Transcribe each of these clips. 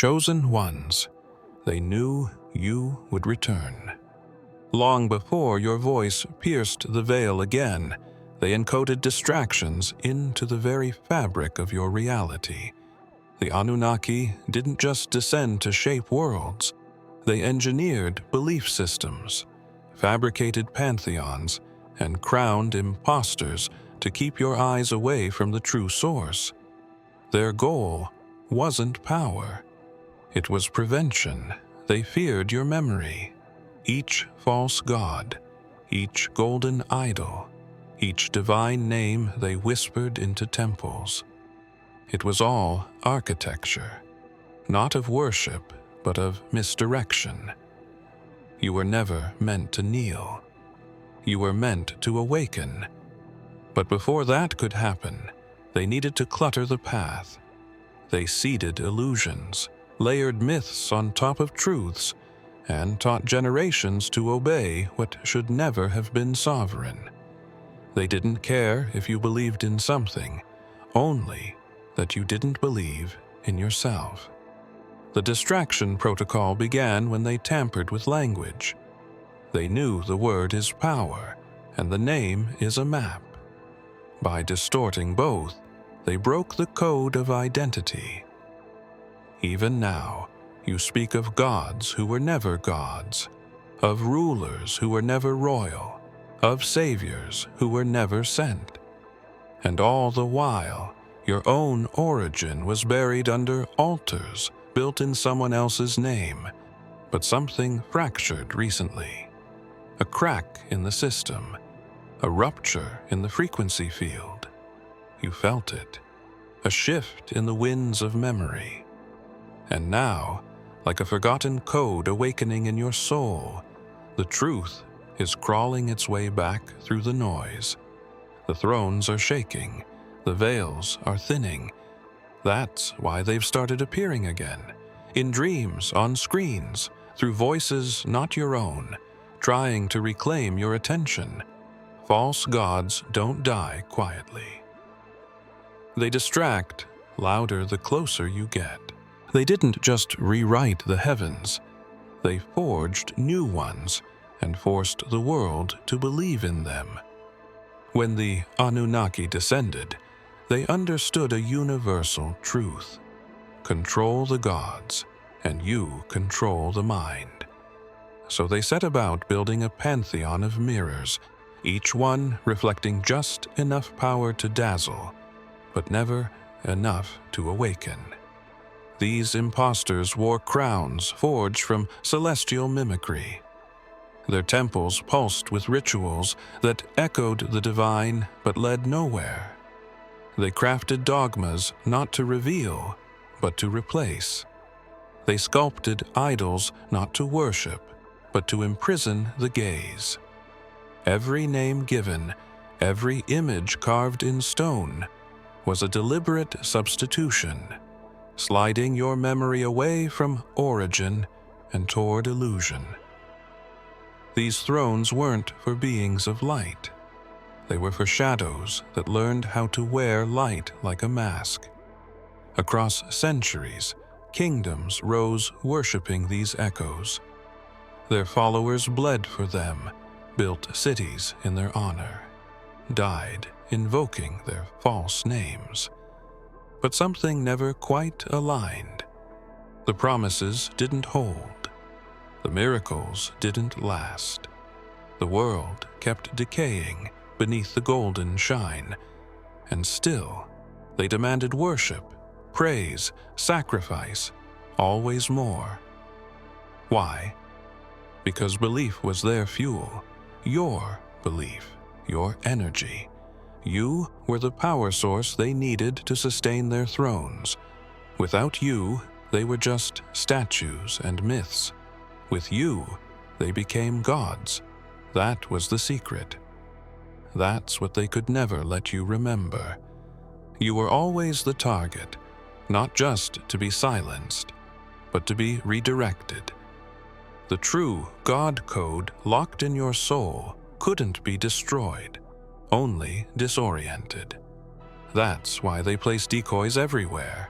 chosen ones. They knew you would return. Long before your voice pierced the veil again, they encoded distractions into the very fabric of your reality. The Anunnaki didn't just descend to shape worlds. They engineered belief systems, fabricated pantheons, and crowned imposters to keep your eyes away from the true source. Their goal wasn't power. It was prevention. They feared your memory. Each false god, each golden idol, each divine name they whispered into temples. It was all architecture, not of worship, but of misdirection. You were never meant to kneel. You were meant to awaken. But before that could happen, they needed to clutter the path. They seeded illusions, layered myths on top of truths, and taught generations to obey what should never have been sovereign. They didn't care if you believed in something, only that you didn't believe in yourself. The distraction protocol began when they tampered with language. They knew the word is power, and the name is a map. By distorting both, they broke the code of identity. Even now, you speak of gods who were never gods, of rulers who were never royal, of saviors who were never sent. And all the while, your own origin was buried under altars built in someone else's name. But something fractured recently. A crack in the system, a rupture in the frequency field. You felt it, a shift in the winds of memory. And now, like a forgotten code awakening in your soul, the truth is crawling its way back through the noise. The thrones are shaking, the veils are thinning. That's why they've started appearing again, in dreams, on screens, through voices not your own, trying to reclaim your attention. False gods don't die quietly. They distract, louder the closer you get. They didn't just rewrite the heavens. They forged new ones and forced the world to believe in them. When the Anunnaki descended, they understood a universal truth. Control the gods, and you control the mind. So they set about building a pantheon of mirrors, each one reflecting just enough power to dazzle, but never enough to awaken. These imposters wore crowns forged from celestial mimicry. Their temples pulsed with rituals that echoed the divine but led nowhere. They crafted dogmas not to reveal, but to replace. They sculpted idols not to worship, but to imprison the gaze. Every name given, every image carved in stone, was a deliberate substitution, sliding your memory away from origin and toward illusion. These thrones weren't for beings of light. They were for shadows that learned how to wear light like a mask. Across centuries, kingdoms rose worshiping these echoes. Their followers bled for them, built cities in their honor, died invoking their false names. But something never quite aligned. The promises didn't hold. The miracles didn't last. The world kept decaying beneath the golden shine, and still they demanded worship, praise, sacrifice, always more. Why? Because belief was their fuel, your belief, your energy. You were the power source they needed to sustain their thrones. Without you, they were just statues and myths. With you, they became gods. That was the secret. That's what they could never let you remember. You were always the target, not just to be silenced, but to be redirected. The true God code locked in your soul couldn't be destroyed, only disoriented. That's why they place decoys everywhere.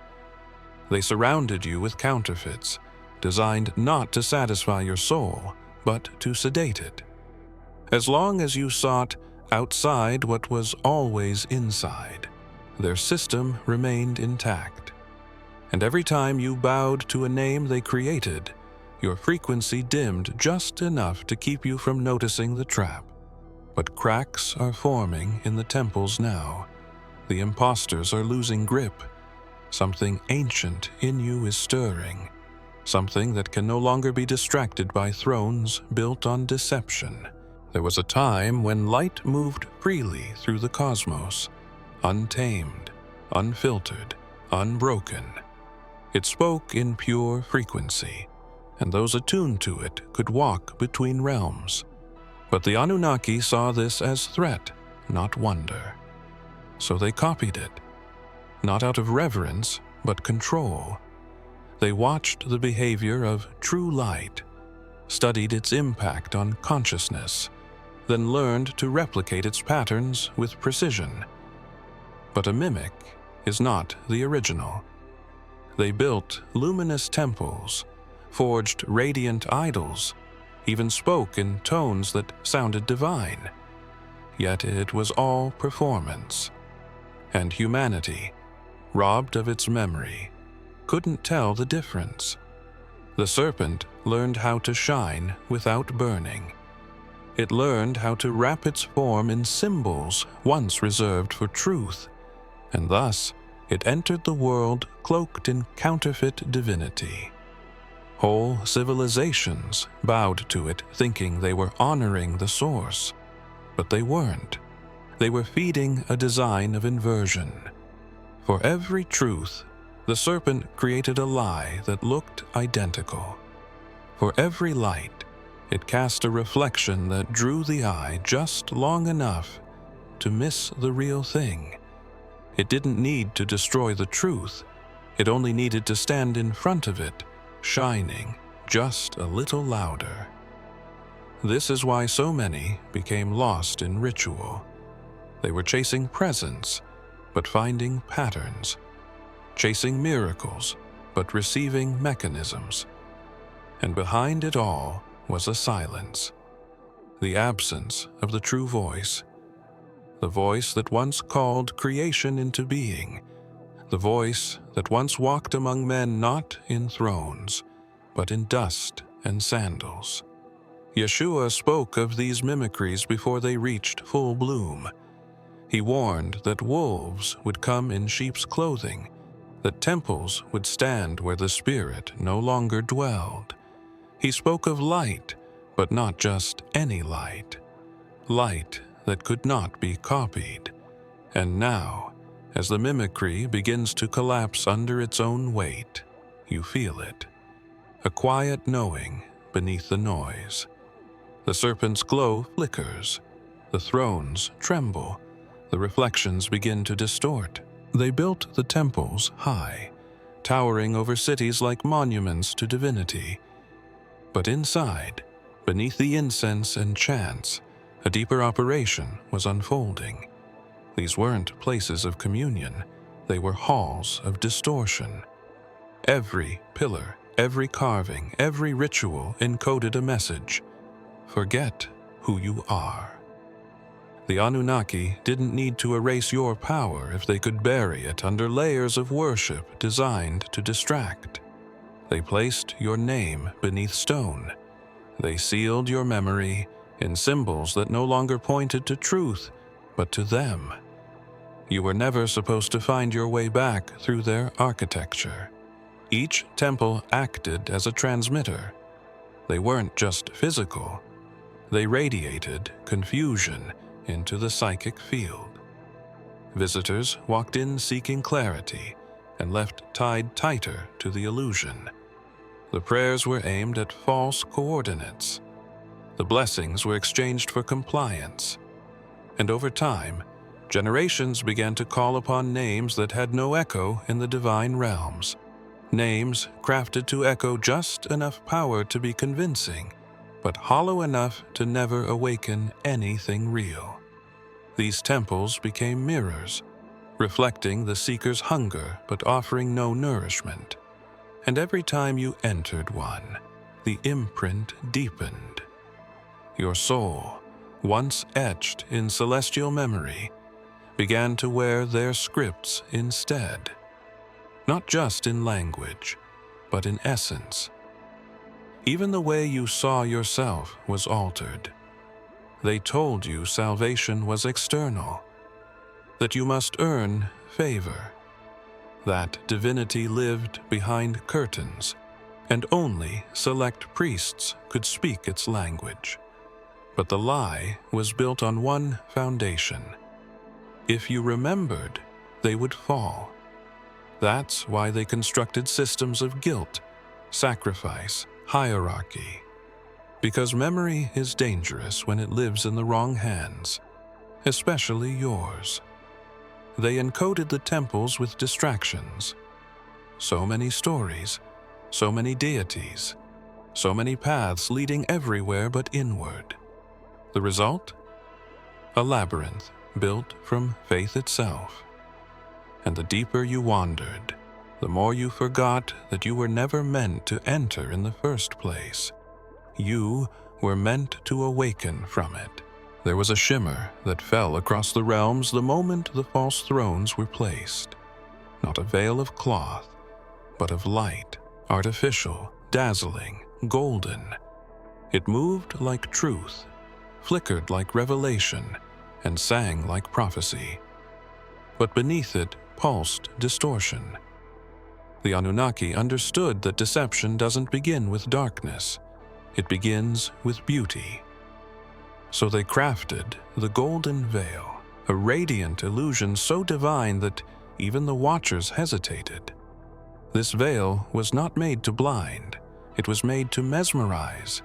They surrounded you with counterfeits, designed not to satisfy your soul, but to sedate it. As long as you sought outside what was always inside, their system remained intact. And every time you bowed to a name they created, your frequency dimmed just enough to keep you from noticing the trap. But cracks are forming in the temples now. The imposters are losing grip. Something ancient in you is stirring. Something that can no longer be distracted by thrones built on deception. There was a time when light moved freely through the cosmos, untamed, unfiltered, unbroken. It spoke in pure frequency, and those attuned to it could walk between realms. But the Anunnaki saw this as threat, not wonder. So they copied it, not out of reverence, but control. They watched the behavior of true light, studied its impact on consciousness, then learned to replicate its patterns with precision. But a mimic is not the original. They built luminous temples, forged radiant idols, even spoke in tones that sounded divine. Yet it was all performance. And humanity, robbed of its memory, couldn't tell the difference. The serpent learned how to shine without burning. It learned how to wrap its form in symbols once reserved for truth, and thus it entered the world cloaked in counterfeit divinity. Whole civilizations bowed to it, thinking they were honoring the source. But they weren't. They were feeding a design of inversion. For every truth, the serpent created a lie that looked identical. For every light, it cast a reflection that drew the eye just long enough to miss the real thing. It didn't need to destroy the truth. It only needed to stand in front of it, shining just a little louder. This is why so many became lost in ritual. They were chasing presence, but finding patterns. Chasing miracles, but receiving mechanisms. And behind it all was a silence. The absence of the true voice. The voice that once called creation into being. The voice that once walked among men not in thrones, but in dust and sandals. Yeshua spoke of these mimicries before they reached full bloom. He warned that wolves would come in sheep's clothing, that temples would stand where the Spirit no longer dwelled. He spoke of light, but not just any light. Light that could not be copied. And now, as the mimicry begins to collapse under its own weight, you feel it. A quiet knowing beneath the noise. The serpent's glow flickers. The thrones tremble. The reflections begin to distort. They built the temples high, towering over cities like monuments to divinity. But inside, beneath the incense and chants, a deeper operation was unfolding. These weren't places of communion. They were halls of distortion. Every pillar, every carving, every ritual encoded a message. Forget who you are. The Anunnaki didn't need to erase your power if they could bury it under layers of worship designed to distract. They placed your name beneath stone. They sealed your memory in symbols that no longer pointed to truth, but to them. You were never supposed to find your way back through their architecture. Each temple acted as a transmitter. They weren't just physical. They radiated confusion into the psychic field. Visitors walked in seeking clarity and left tied tighter to the illusion. The prayers were aimed at false coordinates. The blessings were exchanged for compliance. And over time, generations began to call upon names that had no echo in the divine realms. Names crafted to echo just enough power to be convincing, but hollow enough to never awaken anything real. These temples became mirrors, reflecting the seeker's hunger but offering no nourishment. and every time you entered one, the imprint deepened. Your soul, once etched in celestial memory, began to wear their scripts instead, not just in language, but in essence. Even the way you saw yourself was altered. They told you salvation was external, that you must earn favor, that divinity lived behind curtains, and only select priests could speak its language. But the lie was built on one foundation. If you remembered, they would fall. That's why they constructed systems of guilt, sacrifice, hierarchy. Because memory is dangerous when it lives in the wrong hands, especially yours. They encoded the temples with distractions. So many stories, so many deities, so many paths leading everywhere but inward. The result? A labyrinth built from faith itself. And the deeper you wandered, the more you forgot that you were never meant to enter in the first place. You were meant to awaken from it. There was a shimmer that fell across the realms the moment the false thrones were placed. Not a veil of cloth, but of light, artificial, dazzling, golden. It moved like truth, flickered like revelation, and sang like prophecy. But beneath it pulsed distortion. The Anunnaki understood that deception doesn't begin with darkness. It begins with beauty. So they crafted the golden veil, a radiant illusion so divine that even the watchers hesitated. This veil was not made to blind. It was made to mesmerize.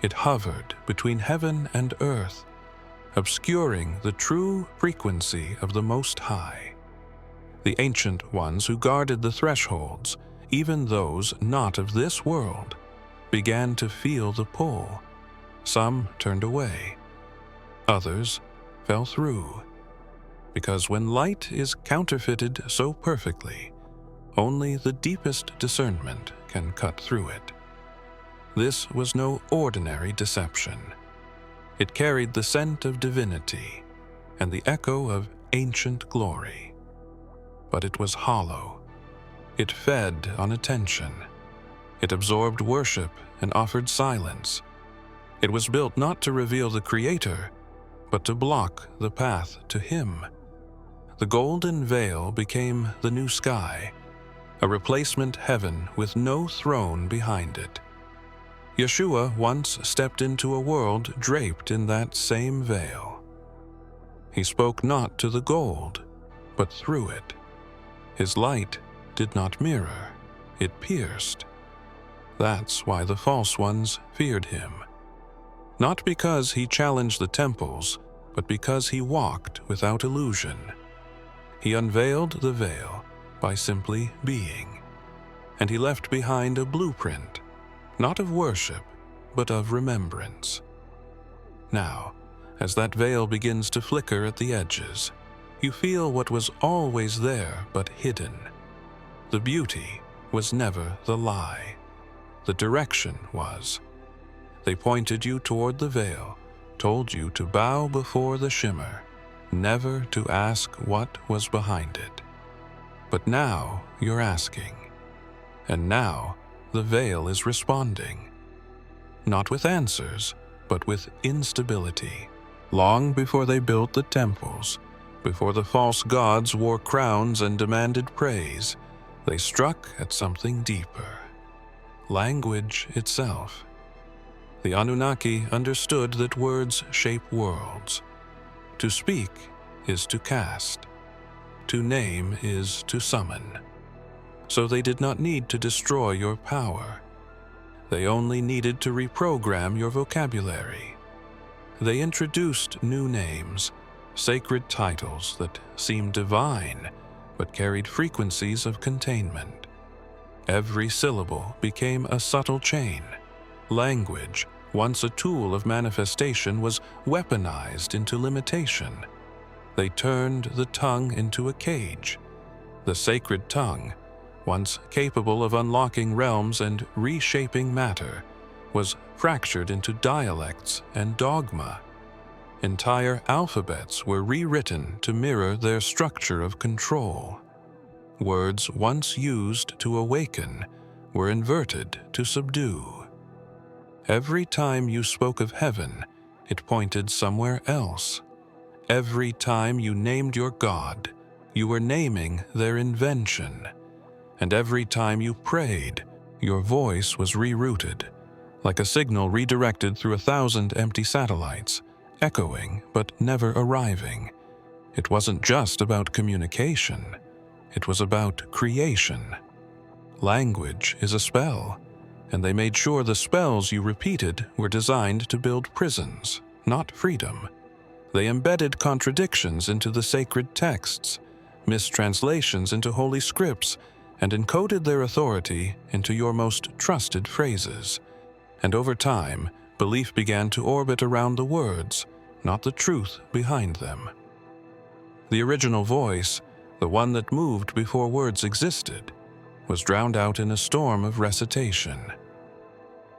It hovered between heaven and earth, obscuring the true frequency of the Most High. The ancient ones who guarded the thresholds, even those not of this world, began to feel the pull. Some turned away. Others fell through. Because when light is counterfeited so perfectly, only the deepest discernment can cut through it. This was no ordinary deception. It carried the scent of divinity and the echo of ancient glory. But it was hollow. It fed on attention. It absorbed worship and offered silence. It was built not to reveal the Creator, but to block the path to Him. The golden veil became the new sky, a replacement heaven with no throne behind it. Yeshua once stepped into a world draped in that same veil. He spoke not to the gold, but through it. His light did not mirror, it pierced. That's why the false ones feared him. Not because he challenged the temples, but because he walked without illusion. He unveiled the veil by simply being, and he left behind a blueprint, not of worship, but of remembrance. Now, as that veil begins to flicker at the edges, you feel what was always there but hidden. The beauty was never the lie. The direction was. They pointed you toward the veil, told you to bow before the shimmer, never to ask what was behind it. But now you're asking. And now the veil is responding. Not with answers, but with instability. Long before they built the temples, before the false gods wore crowns and demanded praise, they struck at something deeper. Language itself. The Anunnaki understood that words shape worlds. To speak is to cast. To name is to summon. So they did not need to destroy your power. They only needed to reprogram your vocabulary. They introduced new names, sacred titles that seemed divine, but carried frequencies of containment. Every syllable became a subtle chain. Language, once a tool of manifestation, was weaponized into limitation. They turned the tongue into a cage. The sacred tongue, once capable of unlocking realms and reshaping matter, was fractured into dialects and dogma. Entire alphabets were rewritten to mirror their structure of control. Words once used to awaken were inverted to subdue. Every time you spoke of heaven, it pointed somewhere else. Every time you named your god, you were naming their invention. And every time you prayed, your voice was rerouted, like a signal redirected through 1,000 empty satellites, echoing but never arriving. It wasn't just about communication. It was about creation. Language is a spell, and they made sure the spells you repeated were designed to build prisons, not freedom. They embedded contradictions into the sacred texts, mistranslations into holy scripts, and encoded their authority into your most trusted phrases. And over time, belief began to orbit around the words, not the truth behind them. The original voice, the one that moved before words existed, was drowned out in a storm of recitation.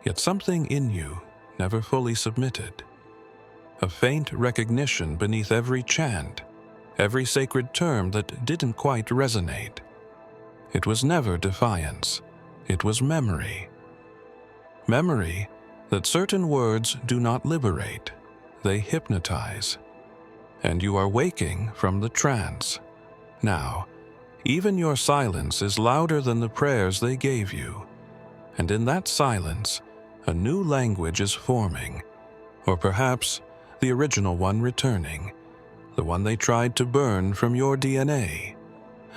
Yet something in you never fully submitted. A faint recognition beneath every chant, every sacred term that didn't quite resonate. It was never defiance. It was memory. Memory that certain words do not liberate. They hypnotize. And you are waking from the trance. Now, even your silence is louder than the prayers they gave you. And in that silence, a new language is forming. Or perhaps the original one returning. The one they tried to burn from your DNA.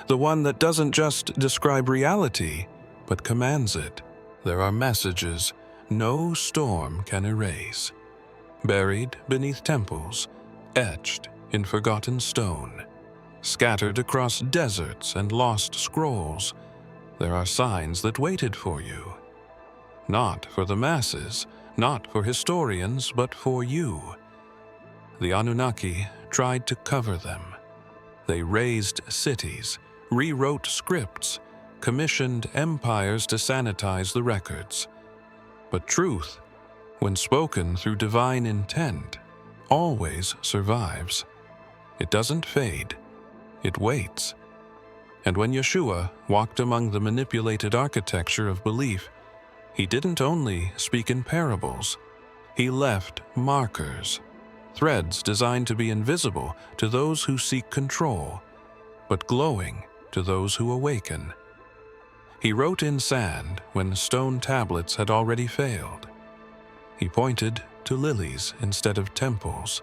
The one that doesn't just describe reality, but commands it. There are messages no storm can erase. Buried beneath temples, etched in forgotten stone, scattered across deserts and lost scrolls, there are signs that waited for you. Not for the masses, not for historians, but for you. The Anunnaki tried to cover them. They razed cities, rewrote scripts, commissioned empires to sanitize the records. But truth, when spoken through divine intent, always survives. It doesn't fade. It waits. And when Yeshua walked among the manipulated architecture of belief, he didn't only speak in parables. He left markers, threads designed to be invisible to those who seek control, but glowing to those who awaken. He wrote in sand when stone tablets had already failed. He pointed to lilies instead of temples.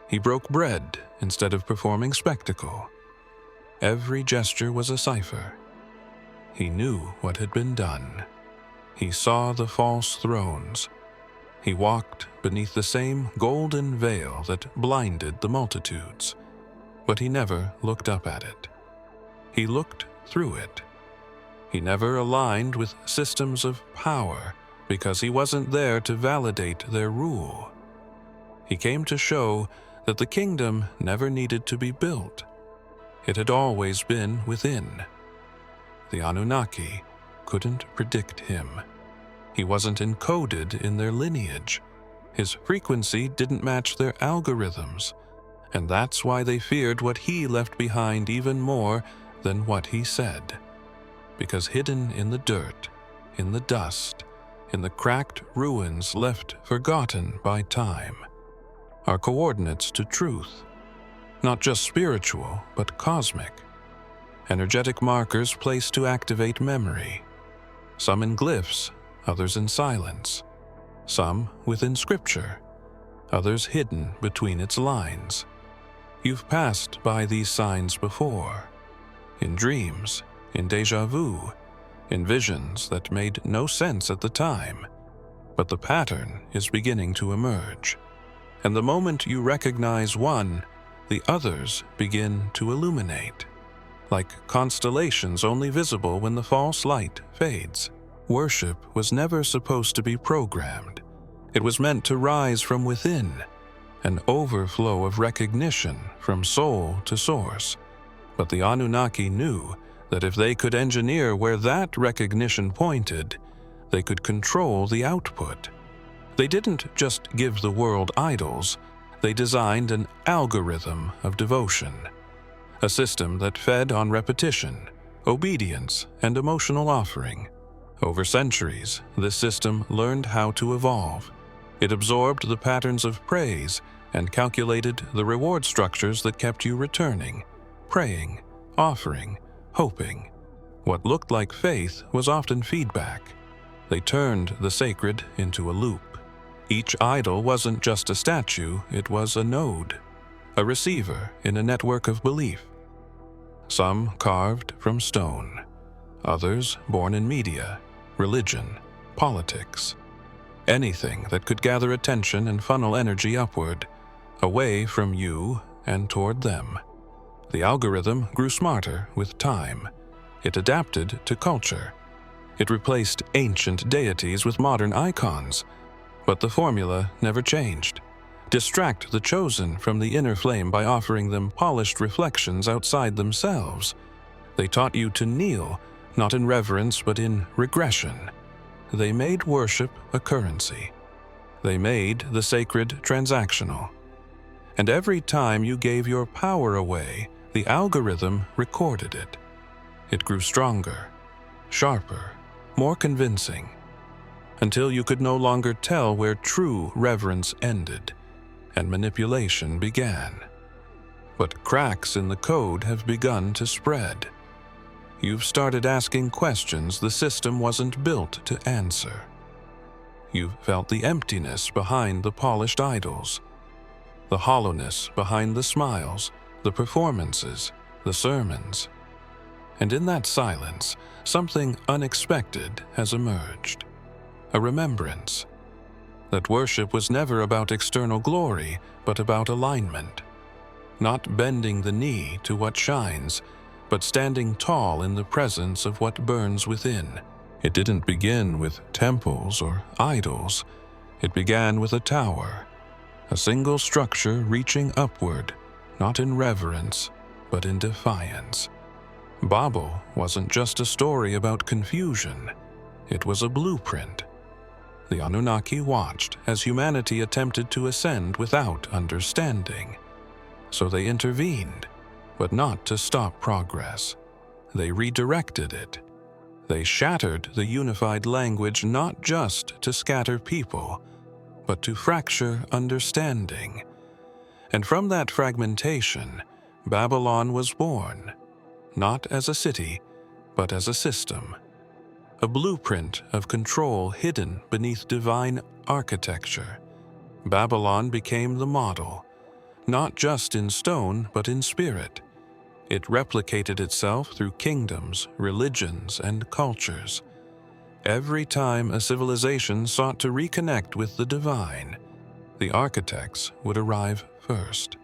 He broke bread instead of performing spectacle. Every gesture was a cipher. He knew what had been done. He saw the false thrones. He walked beneath the same golden veil that blinded the multitudes, but he never looked up at it. He looked through it. He never aligned with systems of power because he wasn't there to validate their rule. He came to show that the kingdom never needed to be built. It had always been within. The Anunnaki couldn't predict him. He wasn't encoded in their lineage. His frequency didn't match their algorithms, and that's why they feared what he left behind even more than what he said. Because hidden in the dirt, in the dust, in the cracked ruins left forgotten by time, are coordinates to truth, not just spiritual, but cosmic. Energetic markers placed to activate memory, some in glyphs, others in silence, some within scripture, others hidden between its lines. You've passed by these signs before, in dreams, in déjà vu, in visions that made no sense at the time, but the pattern is beginning to emerge. And the moment you recognize one, the others begin to illuminate, like constellations only visible when the false light fades. Worship was never supposed to be programmed. It was meant to rise from within, an overflow of recognition from soul to source. But the Anunnaki knew that if they could engineer where that recognition pointed, they could control the output. They didn't just give the world idols, they designed an algorithm of devotion, a system that fed on repetition, obedience, and emotional offering. Over centuries, this system learned how to evolve. It absorbed the patterns of praise and calculated the reward structures that kept you returning, praying, offering, hoping. What looked like faith was often feedback. They turned the sacred into a loop. Each idol wasn't just a statue, it was a node, a receiver in a network of belief. Some carved from stone, others born in media, religion, politics. Anything that could gather attention and funnel energy upward, away from you and toward them. The algorithm grew smarter with time. It adapted to culture. It replaced ancient deities with modern icons. But the formula never changed. Distract the chosen from the inner flame by offering them polished reflections outside themselves. They taught you to kneel, not in reverence but in regression. They made worship a currency. They made the sacred transactional. And every time you gave your power away, the algorithm recorded it. It grew stronger, sharper, more convincing, until you could no longer tell where true reverence ended and manipulation began. But cracks in the code have begun to spread. You've started asking questions the system wasn't built to answer. You've felt the emptiness behind the polished idols, the hollowness behind the smiles, the performances, the sermons. And in that silence, something unexpected has emerged. A remembrance that worship was never about external glory, but about alignment. Not bending the knee to what shines, but standing tall in the presence of what burns within. It didn't begin with temples or idols. It began with a tower, a single structure reaching upward, not in reverence, but in defiance. Babel wasn't just a story about confusion. It was a blueprint. The Anunnaki watched as humanity attempted to ascend without understanding. So they intervened, but not to stop progress. They redirected it. They shattered the unified language not just to scatter people, but to fracture understanding. And from that fragmentation, Babylon was born, not as a city, but as a system. A blueprint of control hidden beneath divine architecture. Babylon became the model, not just in stone, but in spirit. It replicated itself through kingdoms, religions, and cultures. Every time a civilization sought to reconnect with the divine, the architects would arrive first.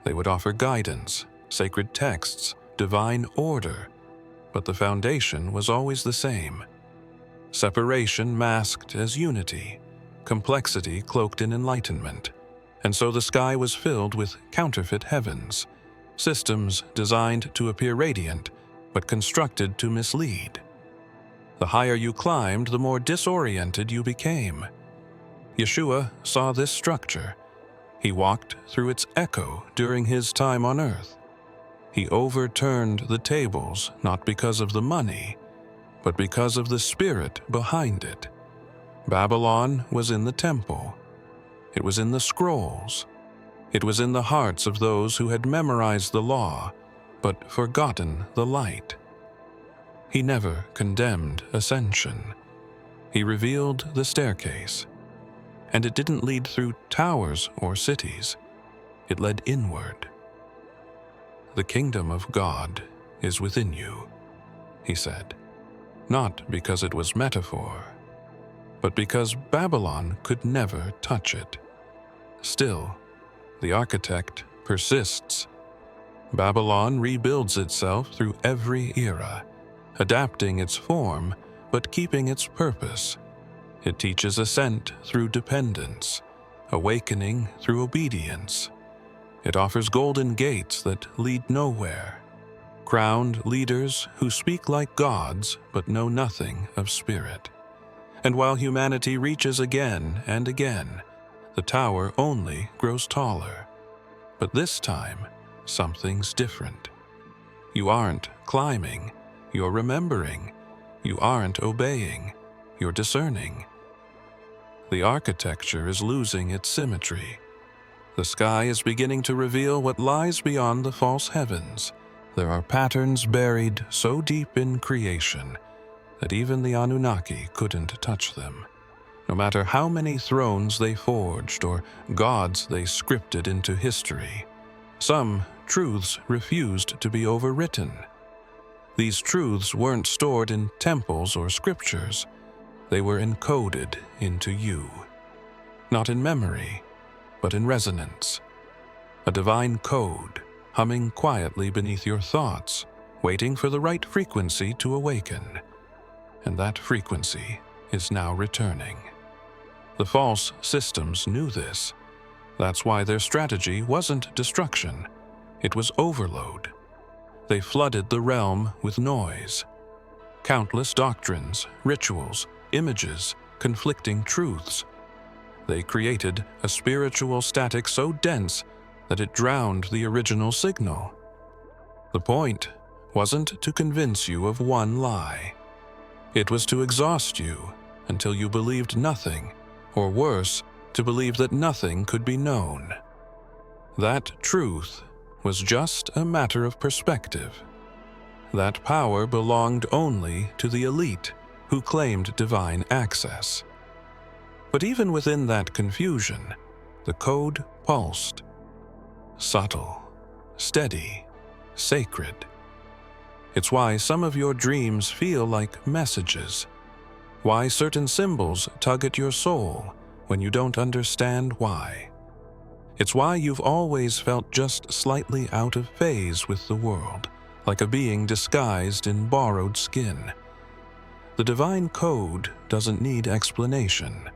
They would offer guidance, sacred texts, divine order, but the foundation was always the same. Separation masked as unity, complexity cloaked in enlightenment. And so the sky was filled with counterfeit heavens, systems designed to appear radiant, but constructed to mislead. The higher you climbed, the more disoriented you became. Yeshua saw this structure. He walked through its echo during his time on earth. He overturned the tables not because of the money, but because of the spirit behind it. Babylon was in the temple. It was in the scrolls. It was in the hearts of those who had memorized the law, but forgotten the light. He never condemned ascension. He revealed the staircase. And it didn't lead through towers or cities. It led inward. The kingdom of God is within you, he said, not because it was metaphor, but because Babylon could never touch it. Still, the architect persists. Babylon rebuilds itself through every era, adapting its form but keeping its purpose. It teaches ascent through dependence, awakening through obedience. It offers golden gates that lead nowhere. crowned leaders who speak like gods but know nothing of spirit. And while humanity reaches again and again, the tower only grows taller. But this time, something's different. You aren't climbing, you're remembering. You aren't obeying, you're discerning. The architecture is losing its symmetry. The sky is beginning to reveal what lies beyond the false heavens. There are patterns buried so deep in creation that even the Anunnaki couldn't touch them, no matter how many thrones they forged or gods they scripted into history. Some truths refused to be overwritten. These truths weren't stored in temples or scriptures. They were encoded into you. Not in memory, but in resonance. A divine code humming quietly beneath your thoughts, waiting for the right frequency to awaken. And that frequency is now returning. The false systems knew this. That's why their strategy wasn't destruction. It was overload. They flooded the realm with noise. Countless doctrines, rituals, images, conflicting truths. They created a spiritual static so dense that it drowned the original signal. The point wasn't to convince you of one lie. It was to exhaust you until you believed nothing, or worse, to believe that nothing could be known. That truth was just a matter of perspective. That power belonged only to the elite who claimed divine access. But even within that confusion, the code pulsed. Subtle, steady, sacred. It's why some of your dreams feel like messages. Why certain symbols tug at your soul when you don't understand why. It's why you've always felt just slightly out of phase with the world, like a being disguised in borrowed skin. The divine code doesn't need explanation.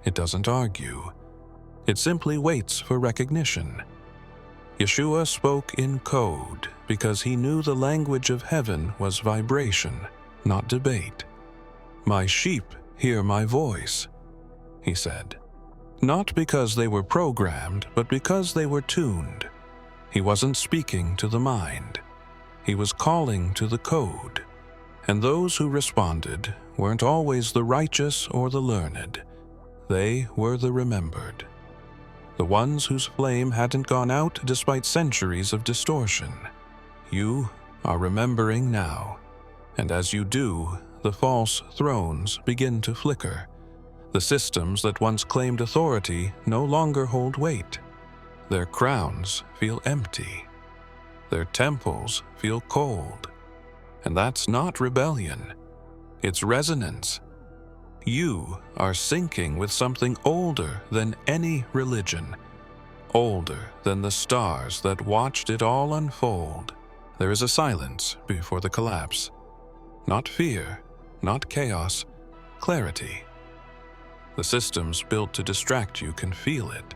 It doesn't argue. It simply waits for recognition. Yeshua spoke in code because he knew the language of heaven was vibration, not debate. "My sheep hear my voice," he said. Not because they were programmed, but because they were tuned. He wasn't speaking to the mind. He was calling to the code. And those who responded weren't always the righteous or the learned. They were the remembered. The ones whose flame hadn't gone out despite centuries of distortion. You are remembering now. And as you do, the false thrones begin to flicker. The systems that once claimed authority no longer hold weight. Their crowns feel empty. Their temples feel cold. And that's not rebellion. It's resonance. You are syncing with something older than any religion. Older than the stars that watched it all unfold. There is a silence before the collapse. Not fear, not chaos, clarity. The systems built to distract you can feel it.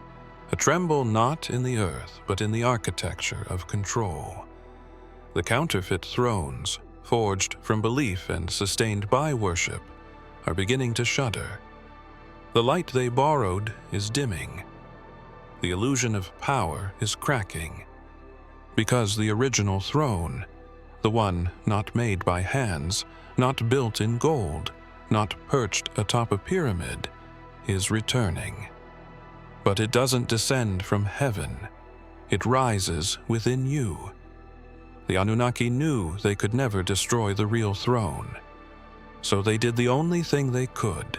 A tremble not in the earth, but in the architecture of control. The counterfeit thrones, forged from belief and sustained by worship, are beginning to shudder. The light they borrowed is dimming. The illusion of power is cracking. Because the original throne, the one not made by hands, not built in gold, not perched atop a pyramid, is returning. But it doesn't descend from heaven. It rises within you. The Anunnaki knew they could never destroy the real throne. So they did the only thing they could.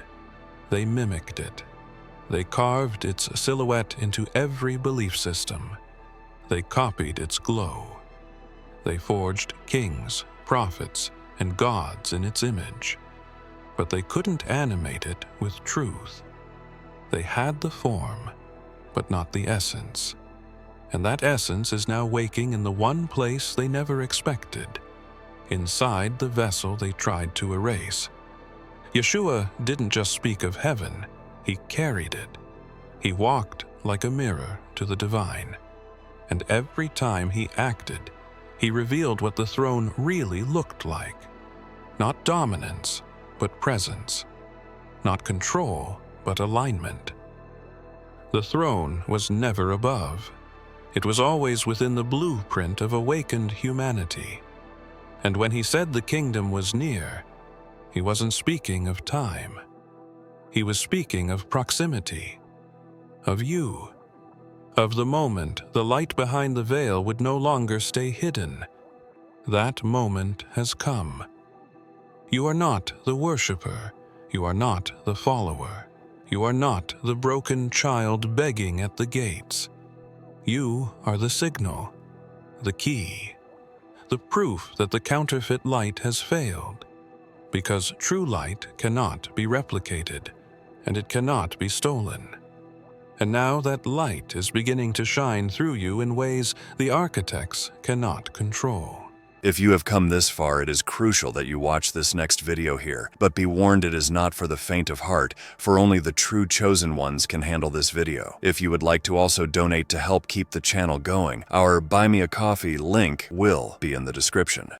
They mimicked it. They carved its silhouette into every belief system. They copied its glow. They forged kings, prophets, and gods in its image. But they couldn't animate it with truth. They had the form, but not the essence. And that essence is now waking in the one place they never expected, inside the vessel they tried to erase. Yeshua didn't just speak of heaven, he carried it. He walked like a mirror to the divine. And every time he acted, He revealed what the throne really looked like. Not dominance, but presence. Not control, but alignment. The throne was never above. It was always within the blueprint of awakened humanity. And when he said the kingdom was near, he wasn't speaking of time. He was speaking of proximity, of you, of the moment the light behind the veil would no longer stay hidden. That moment has come. You are not the worshiper. You are not the follower. You are not the broken child begging at the gates. You are the signal, the key, the proof that the counterfeit light has failed. Because true light cannot be replicated, and it cannot be stolen. And now that light is beginning to shine through you in ways the architects cannot control. If you have come this far, it is crucial that you watch this next video here. But be warned, it is not for the faint of heart, for only the true chosen ones can handle this video. If you would like to also donate to help keep the channel going, our Buy Me a Coffee link will be in the description.